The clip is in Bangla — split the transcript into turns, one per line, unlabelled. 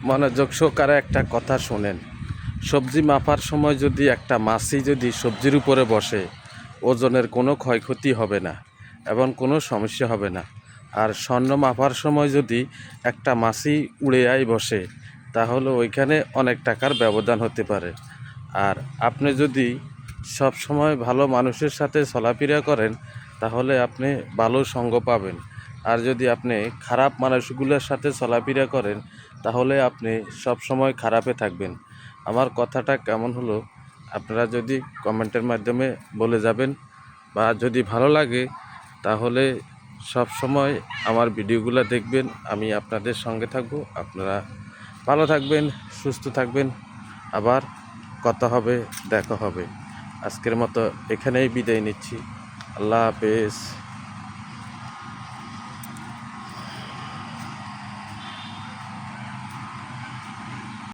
মনোযোগ সহকারে একটা কথা শোনেন। সবজি মাপার সময় যদি একটা মাছি যদি সবজির উপরে বসে, ওজনের কোনো ক্ষয়ক্ষতি হবে না এবং কোনো সমস্যা হবে না। আর স্বর্ণ মাপার সময় যদি একটা মাছি উড়ে আয় বসে, তাহলে ওইখানে অনেক টাকার ব্যবধান হতে পারে। আর আপনি যদি সব সময় ভালো মানুষের সাথে চলাফেরা করেন, তাহলে আপনি ভালো সঙ্গ পাবেন। আর যদি আপনি খারাপ মানুষগুলোর সাথে চলাফেরা করেন, তাহলে আপনি সব সময় খারাপে থাকবেন। আমার কথাটা কেমন হলো আপনারা যদি কমেন্টের মাধ্যমে বলে যাবেন, বা যদি ভালো লাগে তাহলে সব সময় আমার ভিডিওগুলো দেখবেন। আমি আপনাদের সঙ্গে থাকব। আপনারা ভালো থাকবেন, সুস্থ থাকবেন। আবার কথা হবে, দেখা হবে। আজকের মতো এখানেই বিদায় নিচ্ছি। আল্লাহ হাফেজ।